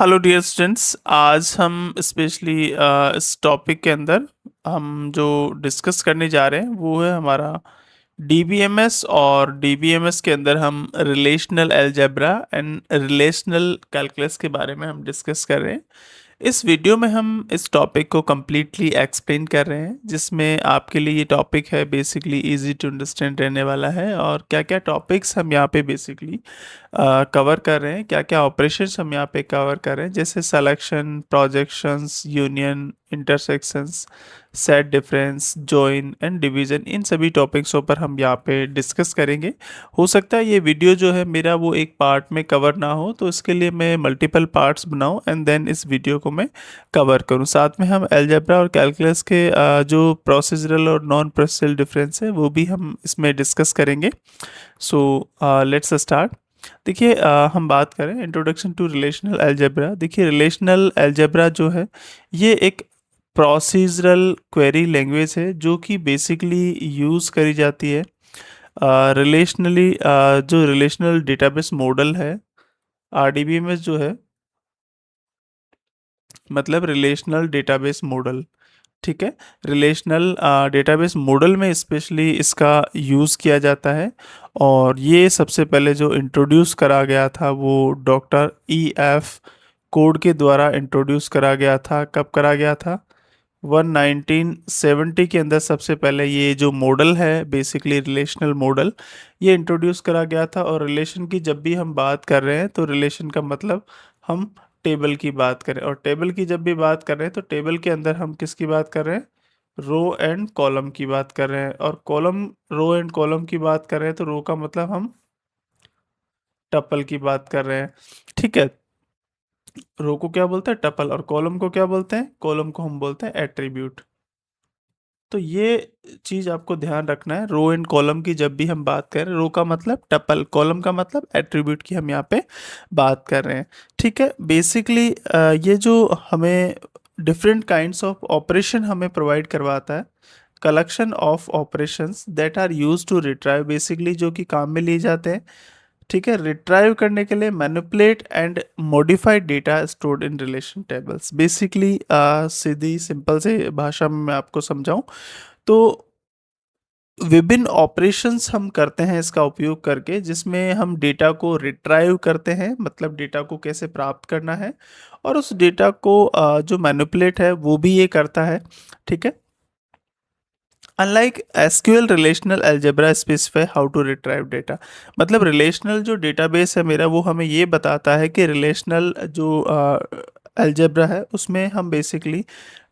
Hello dear students. आज हम specially इस टॉपिक के अंदर हम जो डिस्कस करने जा रहे हैं वो है हमारा डीबीएमएस। और डीबीएमएस के अंदर हम relational algebra and relational calculus के बारे में हम डिस्कस कर रहे हैं। इस वीडियो में हम इस टॉपिक को कम्प्लीटली एक्सप्लेन कर रहे हैं, जिसमें आपके लिए ये टॉपिक है बेसिकली इजी टू अंडरस्टैंड रहने वाला है। और क्या क्या टॉपिक्स हम यहाँ पे बेसिकली कवर कर रहे हैं, क्या क्या ऑपरेशंस हम यहाँ पे कवर कर रहे हैं, जैसे selection, projections, union, intersections, set difference, join and division, इन सभी टॉपिक्सों पर हम यहाँ पे डिस्कस करेंगे। हो सकता है ये वीडियो जो है मेरा वो एक पार्ट में कवर ना हो, तो इसके लिए मैं मल्टीपल पार्ट्स बनाऊं एंड देन इस वीडियो को मैं कवर करूं। साथ में हम अलजेब्रा और कैलकुलस के जो प्रोसीजरल और नॉन प्रोसीजरल डिफरेंस है वो भी हम इसमें डिस्कस करेंगे। So let's start. देखिए, हम बात करें इंट्रोडक्शन टू रिलेशनल अलजेब्रा। देखिए, रिलेशनल अलजेब्रा जो है ये एक प्रोसीजरल क्वेरी लैंग्वेज है जो कि बेसिकली यूज़ करी जाती है रिलेशनली जो रिलेशनल डेटाबेस मॉडल है, आरडीबीएमएस जो है, मतलब रिलेशनल डेटाबेस मॉडल। ठीक है। रिलेशनल डेटाबेस मॉडल में स्पेशली इसका यूज़ किया जाता है। और ये सबसे पहले जो इंट्रोड्यूस करा गया था वो डॉक्टर एफ कोड के द्वारा इंट्रोड्यूस करा गया था। कब करा गया था? 1970 के अंदर सबसे पहले ये जो मॉडल है बेसिकली रिलेशनल मॉडल, ये इंट्रोड्यूस करा गया था। और रिलेशन की जब भी हम बात कर रहे हैं तो रिलेशन का मतलब हम टेबल की बात करें, और टेबल की जब भी बात कर रहे हैं तो टेबल के अंदर हम किसकी बात कर रहे हैं? रो एंड कॉलम की बात कर रहे हैं। और कॉलम, रो एंड कॉलम की बात कर रहे हैं तो रो का मतलब हम टपल की बात कर रहे हैं। ठीक है। रो को क्या बोलते हैं? टपल। और कॉलम को क्या बोलते हैं? कॉलम को हम बोलते हैं एट्रीब्यूट। तो ये चीज आपको ध्यान रखना है। रो एंड कॉलम की जब भी हम बात करें, रो का मतलब टपल, कॉलम का मतलब एट्रीब्यूट की हम यहाँ पे बात कर रहे हैं। ठीक है। बेसिकली ये जो हमें डिफरेंट काइंड्स ऑफ ऑपरेशन हमें प्रोवाइड करवाता है, collection of operations that are use to retrieve, basically जो कि काम में लिए जाते हैं। ठीक है। रिट्राइव करने के लिए manipulate and modified data stored in relation tables. Basically Sidhi simple से भाषा में मैं आपको समझाऊं तो विभिन्न ऑपरेशंस हम करते हैं इसका उपयोग करके, जिसमें हम डेटा को रिट्राइव करते हैं, मतलब डेटा को कैसे प्राप्त करना है, और उस डेटा को जो मैनिपुलेट है वो भी ये करता है। ठीक है। Unlike SQL, relational algebra specify how to retrieve data. मतलब रिलेशनल जो डेटाबेस है मेरा वो हमें ये बताता है कि रिलेशनल जो अलजेब्रा है उसमें हम बेसिकली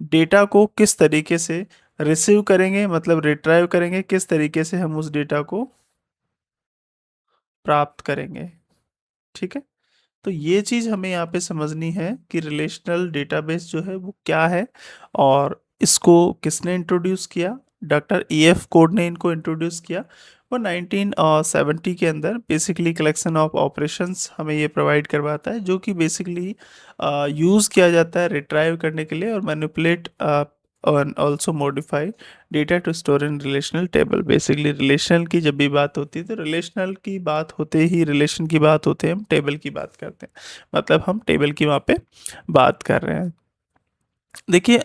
डेटा को किस तरीके से रिसीव करेंगे, मतलब रिट्राइव करेंगे, किस तरीके से हम उस डेटा को प्राप्त करेंगे। ठीक है। तो ये चीज़ हमें यहाँ पे समझनी है कि रिलेशनल डेटाबेस जो है वो क्या है और इसको किसने इंट्रोड्यूस किया। डॉक्टर एफ कोड ने इनको इंट्रोड्यूस किया। वो 1970 के अंदर बेसिकली कलेक्शन ऑफ ऑपरेशंस हमें ये प्रोवाइड करवाता है, जो कि बेसिकली यूज़ किया जाता है रिट्राइव करने के लिए और मैनिपुलेट और also modify data to store in relational table. Basically relational की जब भी बात होती है तो रिलेशनल की बात होते ही, रिलेशन की बात होते ही हम टेबल की बात करते हैं, मतलब हम टेबल की वहाँ पे बात कर रहे हैं। देखिए,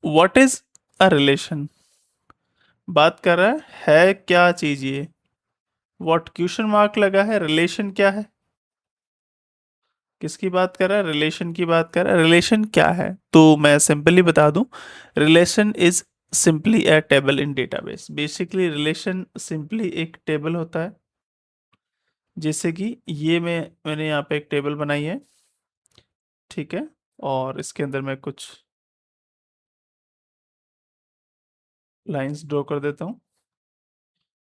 व्हाट इज अ रिलेशन बात कर रहा है क्या चीज ये? व्हाट क्वेश्चन मार्क लगा है, रिलेशन क्या है? किसकी बात कर रहा है? रिलेशन की बात कर रहा है। रिलेशन क्या है तो मैं सिंपली बता दूं, relation is simply A table in database. Basically relation simply एक टेबल होता है, जैसे कि ये मैंने यहाँ पे एक टेबल बनाई है। ठीक है। और इसके अंदर मैं कुछ लाइंस ड्रॉ कर देता हूँ,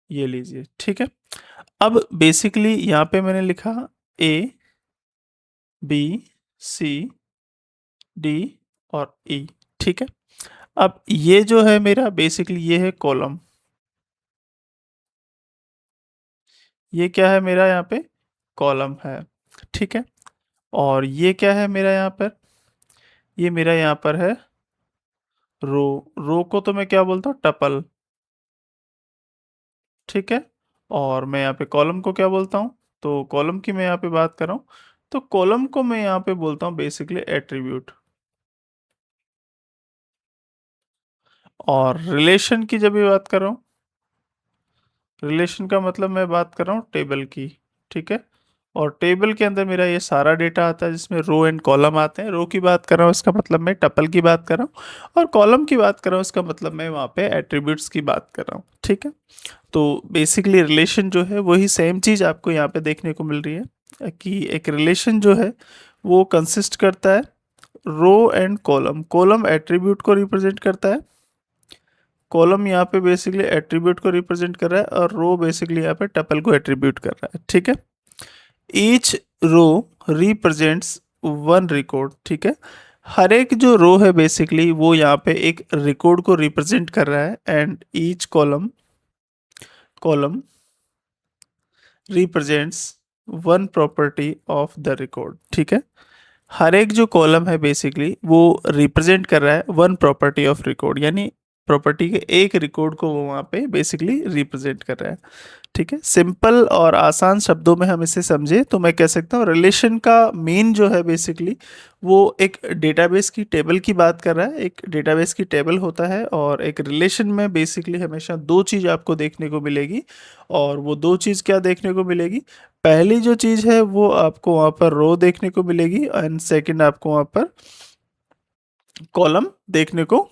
ये लीजिए। ठीक है। अब बेसिकली यहाँ पे मैंने लिखा ए, बी, सी, डी और ई। ठीक है। अब ये जो है मेरा बेसिकली ये है कॉलम, ये क्या है मेरा यहाँ पे? कॉलम है। ठीक है। और ये क्या है मेरा यहाँ पर? ये मेरा यहाँ पर है रो। रो को तो मैं क्या बोलता हूँ? टपल। ठीक है। और मैं यहाँ पे कॉलम को क्या बोलता हूँ? तो कॉलम की मैं यहाँ पे बात कर रहा हूँ तो कॉलम को मैं यहाँ पे बोलता हूँ बेसिकली एट्रीब्यूट। और रिलेशन की जब भी बात कर रहा हूँ, रिलेशन का मतलब मैं बात कर रहा हूँ टेबल की, ठीक है। और टेबल के अंदर मेरा ये सारा डेटा आता है जिसमें रो एंड कॉलम आते हैं। रो की बात कर रहा हूँ इसका मतलब मैं टपल की बात कर रहा हूँ, और कॉलम की बात कर रहा हूँ इसका मतलब मैं वहाँ पे एट्रीब्यूट्स की बात कर रहा हूँ, ठीक है। तो बेसिकली रिलेशन जो है वही सेम चीज़ आपको यहाँ पे देखने को मिल रही है कि एक रिलेशन जो है वो कंसिस्ट करता है row and column. Column attribute को रिप्रेजेंट करता है, कॉलम यहाँ पे बेसिकली एट्रीब्यूट को रिप्रेजेंट कर रहा है, और रो बेसिकली यहाँ पे टपल को एट्रीब्यूट कर रहा है, ठीक है। Each row represents one record, ठीक है। हर एक जो रो है बेसिकली वो यहाँ पे एक रिकॉर्ड को रिप्रेजेंट कर रहा है, and each column column represents one property of the record, ठीक है। हर एक जो कॉलम है बेसिकली वो रिप्रेजेंट कर रहा है वन प्रॉपर्टी ऑफ रिकॉर्ड, यानी प्रॉपर्टी के एक रिकॉर्ड को वो वहाँ पे बेसिकली रिप्रेजेंट कर रहा है, ठीक है। सिंपल और आसान शब्दों में हम इसे समझे तो मैं कह सकता हूँ रिलेशन का मेन जो है बेसिकली वो एक डेटाबेस की टेबल की बात कर रहा है। एक डेटाबेस की टेबल होता है, और एक रिलेशन में बेसिकली हमेशा दो चीज़ आपको देखने को मिलेगी। और वो दो चीज़ क्या देखने को मिलेगी? पहली जो चीज़ है वो आपको वहाँ पर रो देखने को मिलेगी, एंड सेकंड आपको वहाँ पर कॉलम देखने को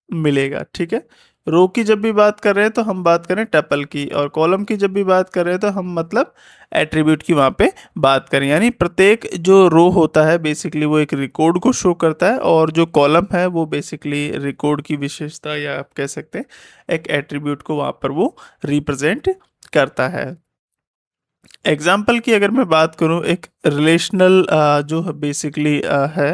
मिलेगा, ठीक है। रो की जब भी बात कर रहे हैं तो हम बात करें टपल की, और कॉलम की जब भी बात कर रहे हैं तो हम मतलब एट्रीब्यूट की वहाँ पे बात करें। यानी प्रत्येक जो रो होता है बेसिकली वो एक रिकॉर्ड को शो करता है, और जो कॉलम है वो बेसिकली रिकॉर्ड की विशेषता, या आप कह सकते हैं एक एट्रीब्यूट को वहाँ पर वो रिप्रेजेंट करता है। एग्जाम्पल की अगर मैं बात करूं, एक रिलेशनल जो बेसिकली है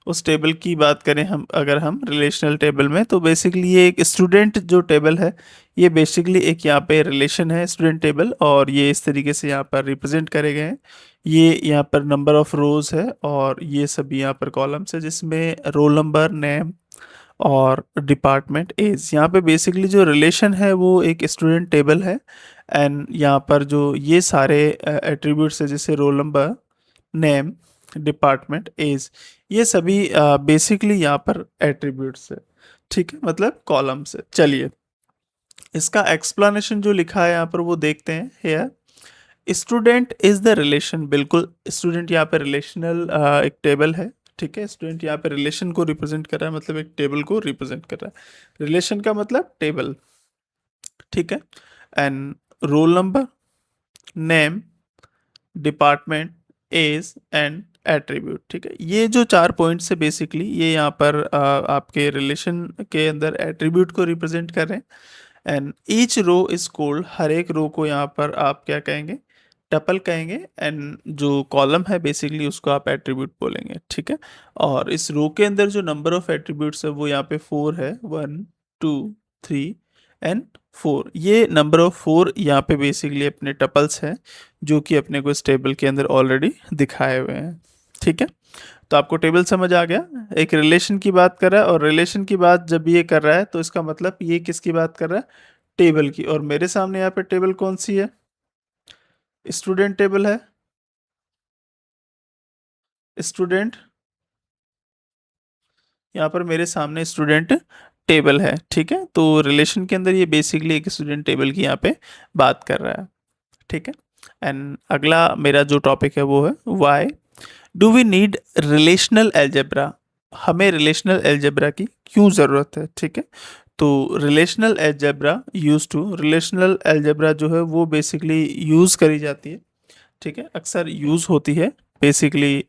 उस टेबल की बात करें हम, अगर हम रिलेशनल टेबल में, तो बेसिकली ये एक स्टूडेंट जो टेबल है ये बेसिकली एक यहाँ पे रिलेशन है स्टूडेंट टेबल, और ये इस तरीके से यहाँ पर रिप्रेजेंट करे गए हैं। ये यहाँ पर नंबर ऑफ रोज है, और ये सभी यहाँ पर कॉलम्स है जिसमें रोल नंबर, नेम और डिपार्टमेंट एज। यहाँ पे बेसिकली जो रिलेशन है वो एक स्टूडेंट टेबल है, एंड यहाँ पर जो ये सारे एट्रीब्यूट्स है जैसे roll number, name, department, age, ये सभी बेसिकली यहाँ पर एट्रीब्यूट्स है, ठीक है, मतलब कॉलम्स है। चलिए इसका एक्सप्लेनेशन जो लिखा है यहाँ पर वो देखते हैं। Here student is the relation, बिल्कुल स्टूडेंट यहाँ पे रिलेशनल एक टेबल है, ठीक है। स्टूडेंट यहाँ पे रिलेशन को रिप्रेजेंट कर रहा है, मतलब एक टेबल को रिप्रेजेंट कर रहा है। रिलेशन का मतलब टेबल, ठीक है। And roll number, name, department, age and attribute, ठीक है। ये जो चार पॉइंट्स है बेसिकली ये यहाँ पर आपके रिलेशन के अंदर एट्रीब्यूट को रिप्रेजेंट कर रहे हैं। And each row is called, हर एक रो को यहाँ पर आप क्या कहेंगे? टपल कहेंगे। एंड जो कॉलम है बेसिकली उसको आप एट्रीब्यूट बोलेंगे, ठीक है। और इस रो के अंदर जो नंबर ऑफ एट्रीब्यूट्स है वो यहाँ पे 4 है, 1, 2, 3 एंड 4। ये नंबर ऑफ 4 यहाँ पे बेसिकली अपने टपल्स हैं जो कि अपने को इस टेबल के अंदर ऑलरेडी दिखाए हुए हैं, ठीक है। तो आपको टेबल समझ आ गया, एक रिलेशन की बात कर रहा है, और रिलेशन की बात जब ये कर रहा है तो इसका मतलब ये किसकी बात कर रहा है? टेबल की। और मेरे सामने यहाँ पे टेबल कौन सी है? स्टूडेंट टेबल है, स्टूडेंट, यहाँ पर मेरे सामने स्टूडेंट टेबल है, ठीक है। तो रिलेशन के अंदर ये बेसिकली एक स्टूडेंट टेबल की यहाँ पे बात कर रहा है, ठीक है। एंड अगला मेरा जो टॉपिक है वो है why do we need relational algebra. हमें रिलेशनल एल्जेब्रा की क्यों ज़रूरत है, ठीक है। तो relational algebra use to, relational algebra जो है वो बेसिकली यूज़ करी जाती है, ठीक है, अक्सर यूज़ होती है बेसिकली।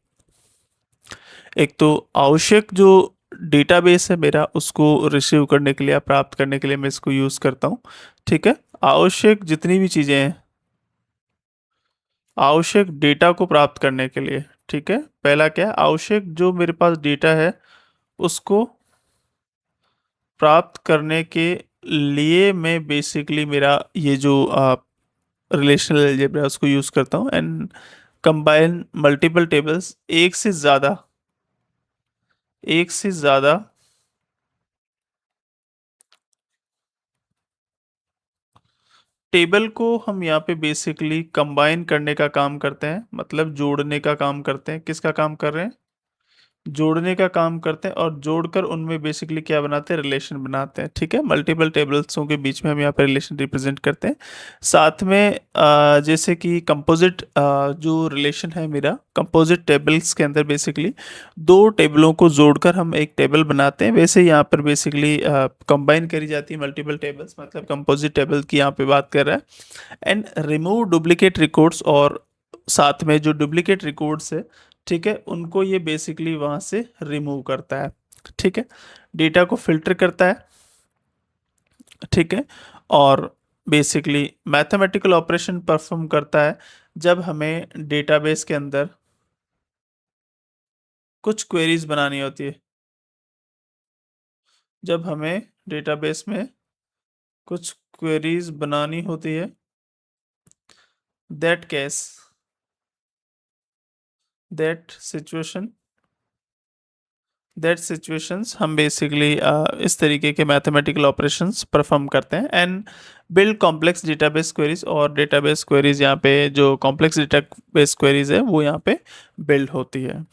एक तो आवश्यक जो डेटाबेस है मेरा उसको रिसीव करने के लिए या प्राप्त करने के लिए मैं इसको यूज़ करता हूँ, ठीक है। आवश्यक जितनी भी चीज़ें हैं, आवश्यक डेटा को प्राप्त करने के लिए, ठीक है। पहला क्या है? आवश्यक जो मेरे पास डेटा है उसको प्राप्त करने के लिए मैं बेसिकली मेरा ये जो रिलेशनल अलजेब्रा उसको यूज़ करता हूँ। एंड कंबाइन मल्टीपल टेबल्स, एक से ज़्यादा टेबल को हम यहाँ पे बेसिकली कंबाइन करने का काम करते हैं, मतलब जोड़ने का काम करते हैं। किसका काम कर रहे हैं? जोड़ने का काम करते हैं, और जोड़कर उनमें बेसिकली क्या बनाते हैं? रिलेशन बनाते हैं। ठीक है, मल्टीपल टेबल्सों के बीच में हम यहाँ पे रिलेशन रिप्रेजेंट करते हैं। साथ में जैसे कि कंपोजिट जो रिलेशन है मेरा, कंपोजिट टेबल्स के अंदर बेसिकली दो टेबलों को जोड़कर हम एक टेबल बनाते हैं, वैसे यहाँ पर बेसिकली कंबाइन करी जाती है मल्टीपल टेबल्स, मतलब कंपोजिट टेबल की यहाँ पे बात कर रहा है। एंड रिमूव डुप्लीकेट रिकॉर्ड्स, और साथ में जो डुप्लीकेट रिकॉर्ड्स है, ठीक है, उनको ये बेसिकली वहां से रिमूव करता है। ठीक है, डेटा को फिल्टर करता है। ठीक है, और बेसिकली मैथमेटिकल ऑपरेशन परफॉर्म करता है जब हमें डेटाबेस के अंदर कुछ क्वेरीज बनानी होती है। जब हमें डेटाबेस में कुछ क्वेरीज बनानी होती है, that case, that situation, that situations हम बेसिकली इस तरीके के मैथमेटिकल ऑपरेशंस परफॉर्म करते हैं and build complex database queries. और डेटाबेस क्वेरीज यहाँ पे जो कॉम्प्लेक्स डेटाबेस क्वेरीज है वो यहाँ पे बिल्ड होती है।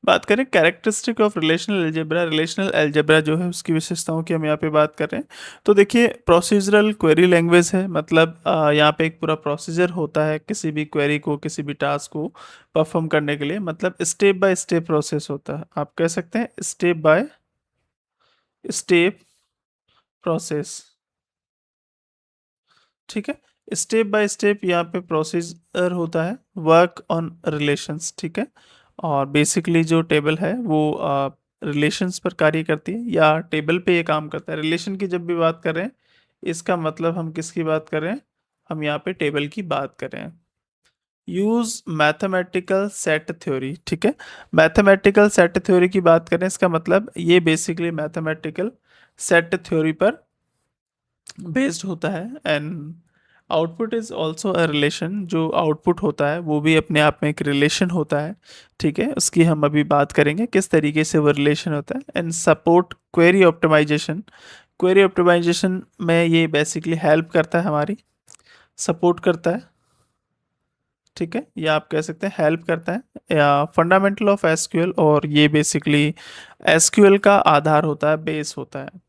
बात करें characteristic of relational algebra, relational algebra जो है उसकी विशेषताओं की हम यहाँ पे बात कर रहे हैं। तो देखिए, प्रोसीजरल क्वेरी लैंग्वेज है, मतलब यहाँ पे एक पूरा प्रोसीजर होता है किसी भी क्वेरी को, किसी भी टास्क को परफॉर्म करने के लिए, मतलब स्टेप बाय स्टेप प्रोसेस होता है। आप कह सकते हैं स्टेप बाय स्टेप प्रोसेस। ठीक है, स्टेप बाय स्टेप यहाँ पे प्रोसीजर होता है, वर्क ऑन रिलेशंस। ठीक है, और बेसिकली जो टेबल है वो रिलेशंस पर कार्य करती है या टेबल पे ये काम करता है। रिलेशन की जब भी बात कर रहे हैं, इसका मतलब हम किसकी बात कर रहे हैं? हम यहाँ पे टेबल की बात कर रहे हैं। Use mathematical set theory. ठीक है, मैथमेटिकल सेट थ्योरी की बात करें, इसका मतलब ये बेसिकली मैथमेटिकल सेट थ्योरी पर बेस्ड होता है। And output is also a relation, जो आउटपुट होता है वो भी अपने आप में एक रिलेशन होता है। ठीक है, उसकी हम अभी बात करेंगे किस तरीके से वो रिलेशन होता है। And support query optimization, query optimization में ये बेसिकली हेल्प करता है, हमारी सपोर्ट करता है। ठीक है, या आप कह सकते हैं हेल्प करता है, या फंडामेंटल ऑफ एसक्यूएल, और ये बेसिकली एसक्यूएल का आधार होता है, बेस होता है।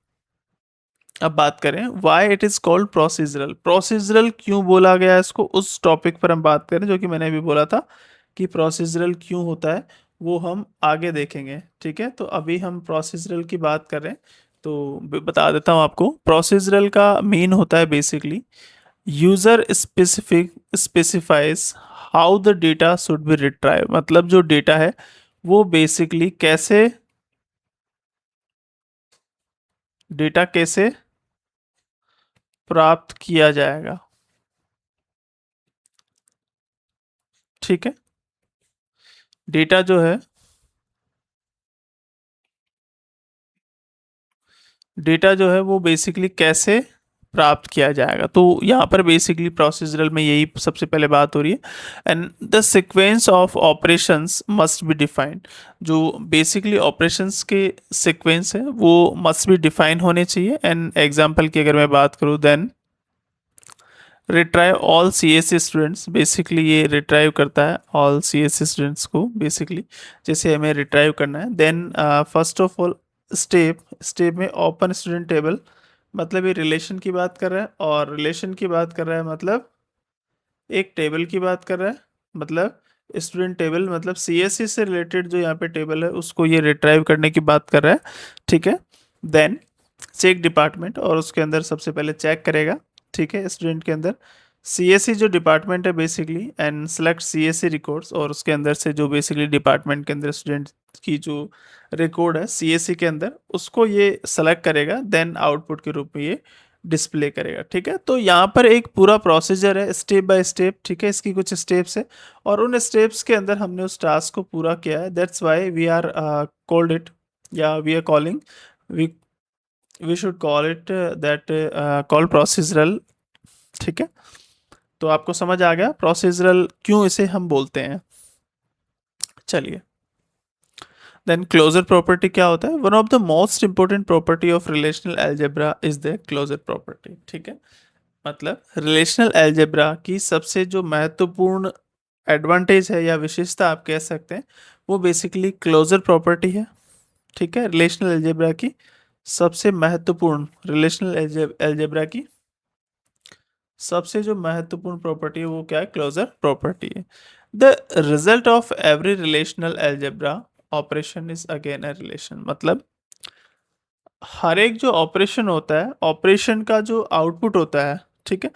अब बात करें why it is called procedural, procedural क्यों बोला गया है इसको, उस टॉपिक पर हम बात करें जो कि मैंने अभी बोला था कि प्रोसीजरल क्यों होता है, वो हम आगे देखेंगे। ठीक है, तो अभी हम प्रोसीजरल की बात कर रहे हैं, तो बता देता हूँ आपको। प्रोसीजरल का मीन होता है basically user specific specifies how the data should be retrieve, मतलब जो डेटा है वो बेसिकली कैसे, डेटा कैसे प्राप्त किया जाएगा। ठीक है, डेटा जो है, डेटा जो है वो बेसिकली कैसे प्राप्त किया जाएगा। तो यहाँ पर बेसिकली प्रोसीजरल में यही सबसे पहले बात हो रही है। And the sequence of operations must be defined, जो बेसिकली ऑपरेशंस के सीक्वेंस है वो मस्ट बी डिफाइन होने चाहिए। एंड एग्जांपल की अगर मैं बात करूँ, then retrieve all C S C students, basically ये रिट्राइव करता है all C S C students को, बेसिकली जैसे हमें रिट्राइव करना है। Then first of all step, step में ओपन स्टूडेंट टेबल, मतलब ये रिलेशन की बात कर रहा है, और रिलेशन की बात कर रहा है मतलब एक टेबल की बात कर रहा है, मतलब स्टूडेंट टेबल, मतलब सीएससी से रिलेटेड जो यहाँ पे टेबल है उसको ये रिट्राइव करने की बात कर रहा है। ठीक है, देन चेक डिपार्टमेंट, और उसके अंदर सबसे पहले चेक करेगा। ठीक है, स्टूडेंट के अंदर सीएससी जो डिपार्टमेंट है basically, and select CSC records, और उसके अंदर से जो बेसिकली डिपार्टमेंट के अंदर स्टूडेंट की जो रिकॉर्ड है सीएससी के अंदर, उसको ये सेलेक्ट करेगा, देन आउटपुट के रूप में ये डिस्प्ले करेगा। ठीक है, तो यहाँ पर एक पूरा प्रोसीजर है स्टेप बाय स्टेप। ठीक है, इसकी कुछ स्टेप्स है, और उन स्टेप्स के अंदर हमने उस टास्क को पूरा किया है, that's why we are called it, या we are calling, we we should call it that call procedural. ठीक है, तो आपको समझ आ गया प्रोसीजरल क्यों इसे हम बोलते हैं। चलिए, देन क्लोजर प्रॉपर्टी क्या होता है? One of the most important property of relational algebra is the closure property. ठीक है, मतलब रिलेशनल अलजेब्रा की सबसे जो महत्वपूर्ण एडवांटेज है या विशेषता आप कह सकते हैं, वो बेसिकली क्लोजर प्रॉपर्टी है। ठीक है, रिलेशनल अलजेब्रा की सबसे महत्वपूर्ण रिलेशनल अलजेब्रा की सबसे जो महत्वपूर्ण प्रॉपर्टी है वो क्या है? क्लोजर प्रॉपर्टी है। The result of every relational algebra operation is again a relation. मतलब हर एक जो ऑपरेशन होता है, ऑपरेशन का जो आउटपुट होता है, ठीक है,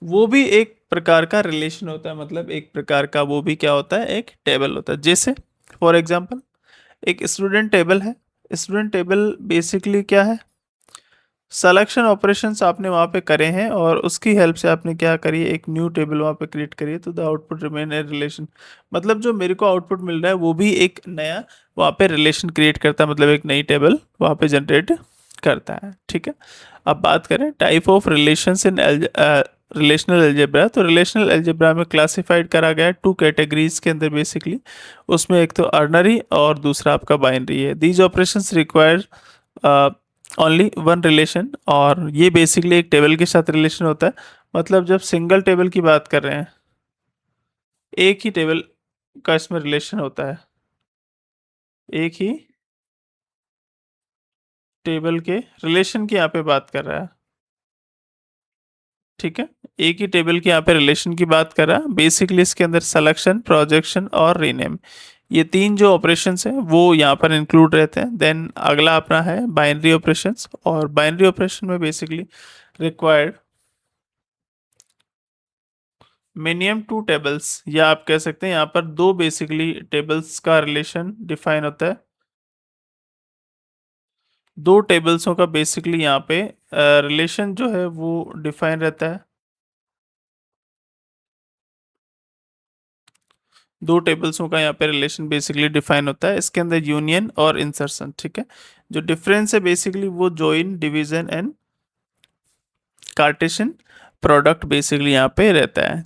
वो भी एक प्रकार का रिलेशन होता है। मतलब एक प्रकार का वो भी क्या होता है? एक टेबल होता है। जैसे फॉर एग्जांपल एक स्टूडेंट टेबल है। स्टूडेंट टेबल बेसिकली क्या है? सिलेक्शन ऑपरेशंस आपने वहाँ पे करे हैं और उसकी हेल्प से आपने क्या करी, एक न्यू टेबल वहाँ पे क्रिएट करी है, तो the output remain a relation. मतलब जो मेरे को आउटपुट मिल रहा है वो भी एक नया वहाँ पे रिलेशन क्रिएट करता है, मतलब एक नई टेबल वहाँ पे जनरेट करता है। ठीक है, अब बात करें type of relations in relational algebra, तो रिलेशनल अलजेब्रा में क्लासिफाइड करा गया है टू कैटेगरीज के अंदर बेसिकली। उसमें एक तो अर्नरी और दूसरा आपका बाइनरी है। These operations require only one relation, और ये बेसिकली एक टेबल के साथ रिलेशन होता है। मतलब जब सिंगल टेबल की बात कर रहे हैं, एक ही टेबल का इसमें रिलेशन होता है, एक ही टेबल के रिलेशन की यहाँ पे बात कर रहा है। ठीक है, एक ही टेबल की यहाँ पे रिलेशन की बात कर रहा है। बेसिकली इसके अंदर सिलेक्शन, प्रोजेक्शन और रीनेम, ये तीन जो ऑपरेशंस हैं वो यहाँ पर इंक्लूड रहते हैं। देन अगला अपना है बाइनरी ऑपरेशंस, और बाइनरी ऑपरेशन में basically required minimum two tables, या आप कह सकते हैं यहाँ पर दो बेसिकली टेबल्स का रिलेशन डिफाइन होता है। दो टेबल्सों का बेसिकली यहाँ पे रिलेशन जो है वो डिफाइन रहता है। दो टेबल्सों का यहाँ पे रिलेशन बेसिकली डिफाइन होता है। इसके अंदर यूनियन और इंसर्शन। ठीक है, जो डिफरेंस है बेसिकली वो join, division and Cartesian product basically यहाँ पे रहता है।